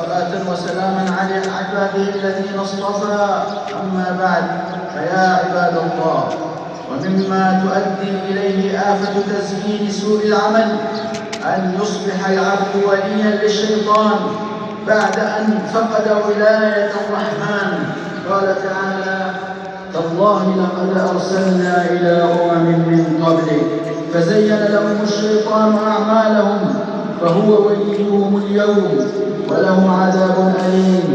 صلاة وسلاما على عباده الذين اصطفى. أما بعد، فيا عباد الله، ومما تؤدي إليه آفة تزيين سوء العمل أن يصبح العبد وليا للشيطان بعد أن فقد ولاية الرحمن. قال تعالى: تالله لقد أرسلنا إلى من قبلك فزين لهم الشيطان أعمالهم فهو وليهم اليوم ولهم عذاب أليم،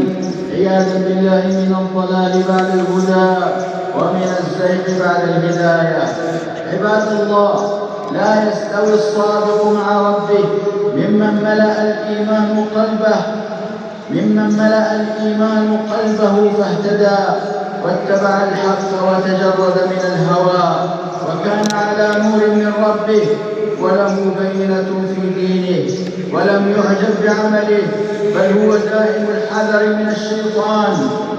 عياذا بالله من الضلال بعد الهدى ومن الزيغ بعد الهداية. عباد الله، لا يستوي الصادق مع ربه ممن ملأ الإيمان قلبه فاهتدى واتبع الحق وتجرد من الهوى وكان على نور من ربه وله بينة في دينه ولم يعجب بعمله، بل هو دائم الحذر من الشيطان،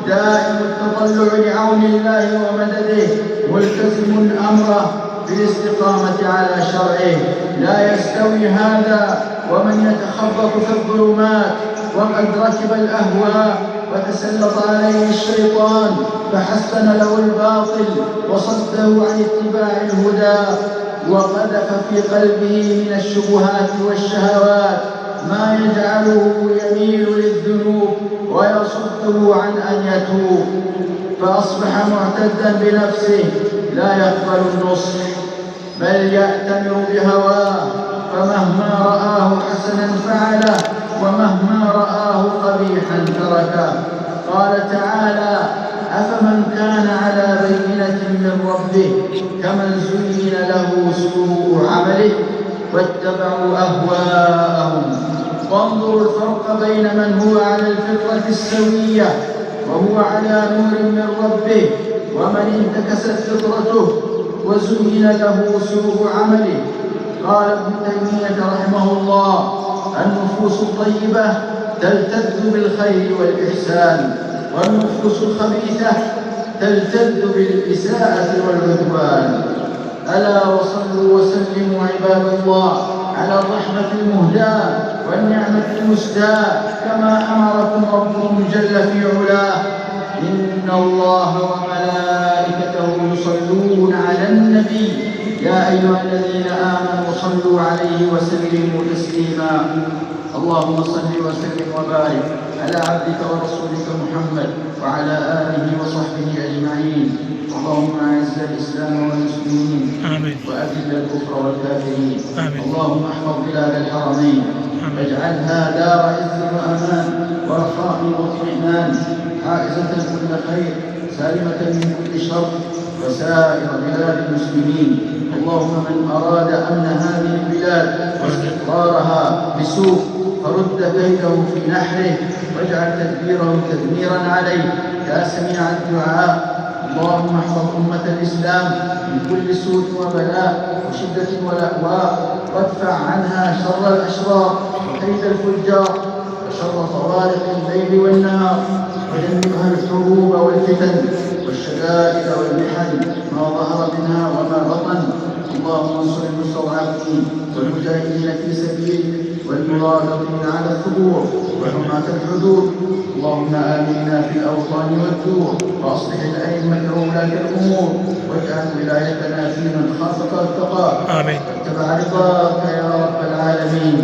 دائم التطلع لعون الله ومدده، ملتزم أمره بالاستقامة على شرعه. لا يستوي هذا ومن يتخبط في الظلمات وقد ركب الأهواء وتسلط عليه الشيطان فحسن له الباطل وصده عن اتباع الهدى وقذف في قلبه من الشبهات والشهوات ما يجعله يميل للذنوب ويصده عن أن يتوب، فأصبح معتدا بنفسه لا يقبل النصح بل يأتمر بهواه، فمهما رآه حسنا فعله ومهما رآه قبيحا تركه. قال تعالى: أفمن كان على بينة من ربه كمن زين له سوء عمله واتبعوا أهواءهم. وانظروا الفرق بين من هو على الفطرة السوية وهو على نور من ربه ومن انتكست فطرته وزين له سوء عمله. قال ابن تيمية رحمه الله: النفوس الطيبة تلتذ بالخير والإحسان، والنفوس الخبيثة تلتذ بالإساءة والعدوان. ألا وصلوا وسلموا عباد الله على الرحمة المهداة والنعمة المسداة كما أمركم ربكم جل في علاه: إن الله وملائكته يصلون على النبي يا أيها الذين آمنوا صلوا عليه وسلموا تسليما. اللهم صل وسلم وبارك على عبدك ورسولك محمد وعلى آله وصحبه أجمعين. اللهم أعز الإسلام والمسلمين وأذل الكفر والكافرين. اللهم احفظ بلاد الحرمين واجعلها دار عز وأمان ورخاء واطمئنان، حائزة كل خير سالمة من كل شر وسائر بلاد المسلمين. اللهم من أراد أمن هذه البلاد واستقرارها بسوء فرد كيده في نحره واجعل تدبيره تدميرا عليه يا سميع الدعاء. اللهم احفظ أمة الإسلام من كل سوء وبلاء وشدة ولأواء، وادفع عنها شر الأشرار وكيد الفجار وشر طوارق الليل والنهار، وجنبها الحروب والفتن والشدائد والمحن ما ظهر منها وما بطن. اللهم انصر المستضعفين والمجاهدين في سبيلك والمرابطين على الثغور وحماة الحدود. اللهم آمنا في الأوطان والدور وأصلح الأئمة وولاة الأمور، واجعل ولايتنا في من خافك واتقاك واتبع رضاك يا رب العالمين.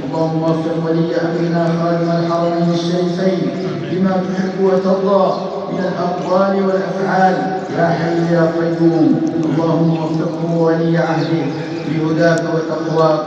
اللهم وفق ولي أمرنا خادم الحرمين الشريفين بما تحب وترضى من الأقوال والأفعال يا حي يا قيوم. اللهم وفقه ولي عهده بهداك وتقواك.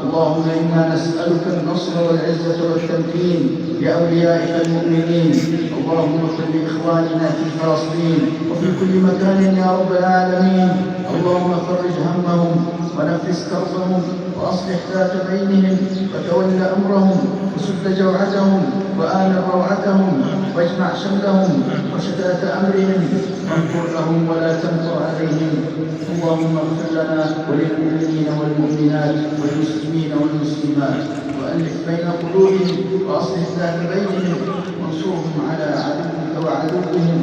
اللهم إنا نسألك النصر والعزة والتمكين لأوليائك المؤمنين. اللهم اغفر لإخواننا في فلسطين وفي كل مكان يا رب العالمين. اللهم فرج همهم ونفس كربهم وأصلح ذات بينهم وتول أمرهم وسد جوعتهم وآمن روعتهم واجمع شملهم وشتات أمرهم وانصر لهم ولا تنصر عليهم. اللهم اغفر لنا وللمؤمنين والمؤمنات والمسلمين والمسلمات وألف بين قلوبهم وأصلح ذات بينهم وانصرهم على عدوك وعدوهم.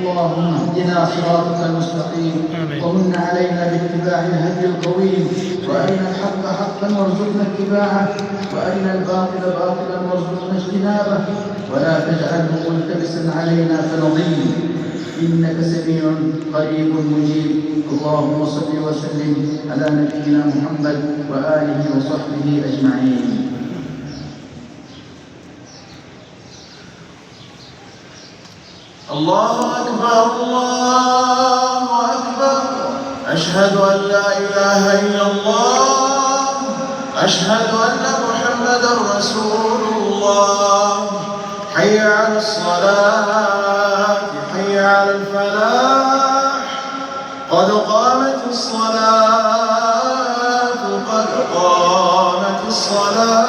اللهم اهدنا صراطك المستقيم ومن علينا باتباع الهدي القويم وارنا الحق حقا وارزقنا اتباعه وارنا الباطل باطلا وارزقنا اجتنابه ولا تجعله ملتبسا علينا فنضل انك سميع قريب مجيب. اللهم صل وسلم على نبينا محمد واله وصحبه اجمعين. الله أكبر الله أكبر، أشهد أن لا إله إلا الله، أشهد أن محمدا رسول الله. حي على الصلاة حي على الفلاح، قد قامت الصلاة قد قامت الصلاة.